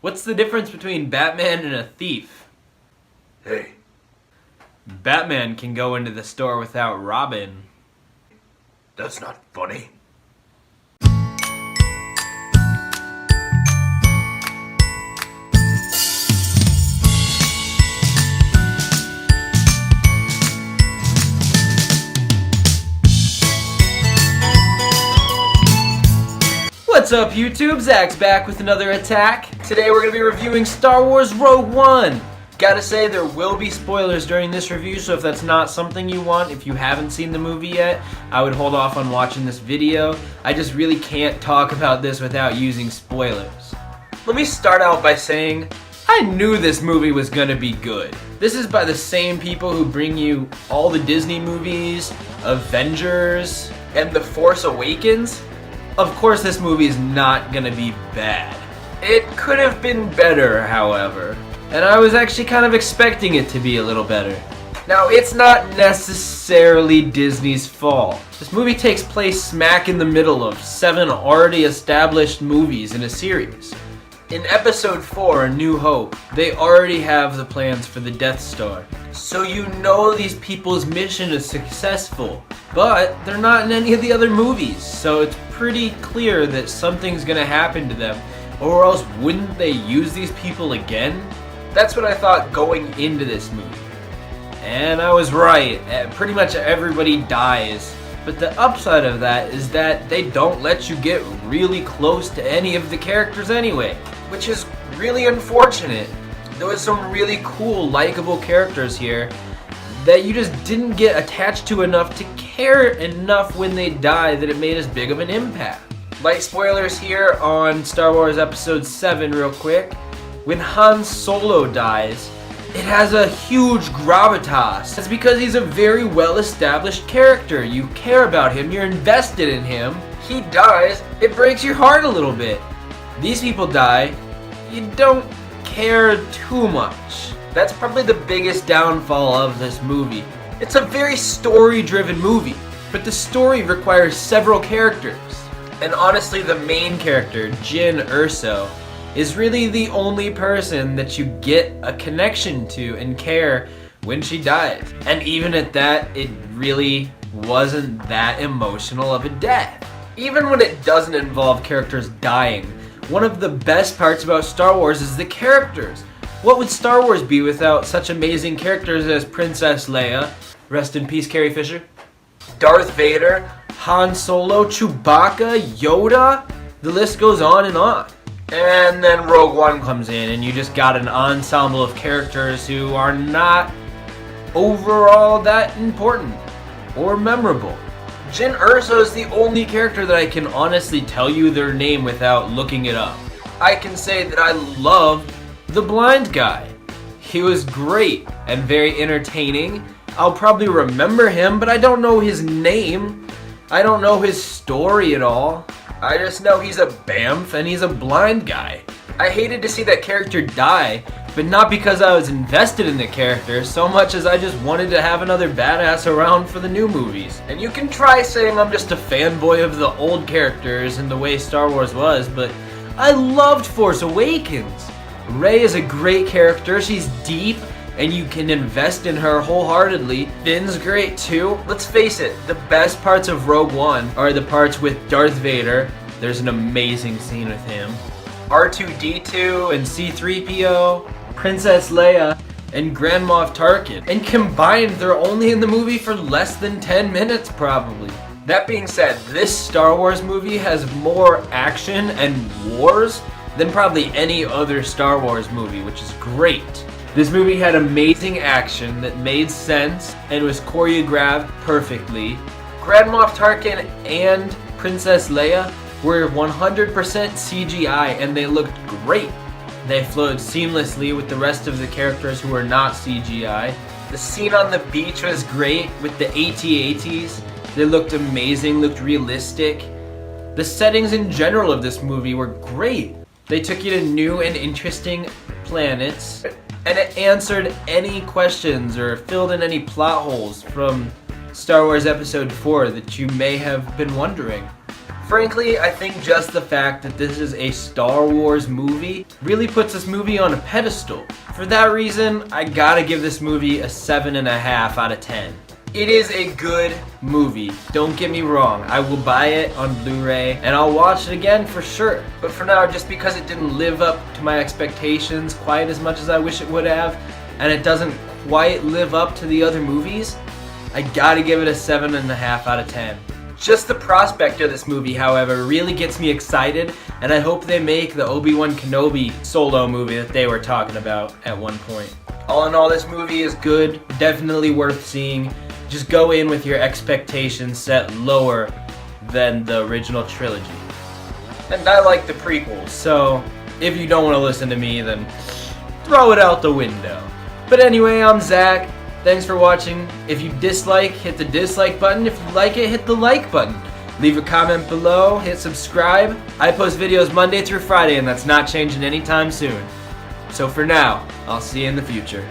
What's the difference between Batman and a thief? Hey, Batman can go into the store without Robin. that's not funny. What's up, YouTube? Zach's back with another attack. Today we're going to be reviewing Star Wars Rogue One. Gotta say, there will be spoilers during this review, so if that's not something you want, if you haven't seen the movie yet, I would hold off on watching this video. I just really can't talk about this without using spoilers. Let me start out by saying, I knew this movie was gonna be good. This is by the same people who bring you all the Disney movies, Avengers, and The Force Awakens. Of course, this movie is not gonna be bad. It could have been better, however, and I was actually kind of expecting it to be a little better. Now, it's not necessarily Disney's fault. This movie takes place smack in the middle of 7 already established movies in a series. In Episode 4, A New Hope, they already have the plans for the Death Star. So you know these people's mission is successful, but they're not in any of the other movies, so it's pretty clear that something's gonna happen to them, or else wouldn't they use these people again? That's what I thought going into this movie. And I was right. Pretty much everybody dies. But the upside of that is that they don't let you get really close to any of the characters anyway, which is really unfortunate. There was some really cool, likable characters here that you just didn't get attached to enough to care enough when they die that it made as big of an impact. Light spoilers here on Star Wars Episode 7 real quick. When Han Solo dies, it has a huge gravitas. That's because he's a very well-established character. You care about him, you're invested in him. He dies, it breaks your heart a little bit. These people die, you don't care too much. That's probably the biggest downfall of this movie. It's a very story-driven movie, but the story requires several characters. And honestly, the main character, Jyn Erso, is really the only person that you get a connection to and care when she dies. And even at that, it really wasn't that emotional of a death. Even when it doesn't involve characters dying, one of the best parts about Star Wars is the characters. What would Star Wars be without such amazing characters as Princess Leia, rest in peace Carrie Fisher, Darth Vader, Han Solo, Chewbacca, Yoda? The list goes on and on. And then Rogue One comes in and you just got an ensemble of characters who are not overall that important or memorable. Jyn Erso is the only character that I can honestly tell you their name without looking it up. I can say that I loved the blind guy. He was great and very entertaining. I'll probably remember him, but I don't know his name. I don't know his story at all. I just know he's a bamf and he's a blind guy. I hated to see that character die, but not because I was invested in the character so much as I just wanted to have another badass around for the new movies. And you can try saying I'm just a fanboy of the old characters and the way Star Wars was, but I loved Force Awakens. Rey is a great character, she's deep, and you can invest in her wholeheartedly. Finn's great too. Let's face it, the best parts of Rogue One are the parts with Darth Vader. There's an amazing scene with him. R2-D2 and C-3PO, Princess Leia, and Grand Moff Tarkin. And combined, they're only in the movie for less than 10 minutes probably. That being said, this Star Wars movie has more action and wars than probably any other Star Wars movie, which is great. This movie had amazing action that made sense and was choreographed perfectly. Grand Moff Tarkin and Princess Leia were 100% CGI and they looked great. They flowed seamlessly with the rest of the characters who were not CGI. The scene on the beach was great with the AT-ATs. They looked amazing, looked realistic. The settings in general of this movie were great. They took you to new and interesting planets, and it answered any questions or filled in any plot holes from Star Wars Episode 4 that you may have been wondering. Frankly, I think just the fact that this is a Star Wars movie really puts this movie on a pedestal. For that reason, I gotta give this movie a 7.5 out of 10. It is a good movie, don't get me wrong. I will buy it on Blu-ray and I'll watch it again for sure. But for now, just because it didn't live up to my expectations quite as much as I wish it would have, and it doesn't quite live up to the other movies, I gotta give it a 7.5 out of 10. Just the prospect of this movie, however, really gets me excited, and I hope they make the Obi-Wan Kenobi solo movie that they were talking about at one point. All in all, this movie is good, definitely worth seeing. Just go in with your expectations set lower than the original trilogy. And I like the prequels, so if you don't want to listen to me, then throw it out the window. But anyway, I'm Zach. Thanks for watching. If you dislike, hit the dislike button. If you like it, hit the like button. Leave a comment below, hit subscribe. I post videos Monday through Friday, and that's not changing anytime soon. So for now, I'll see you in the future.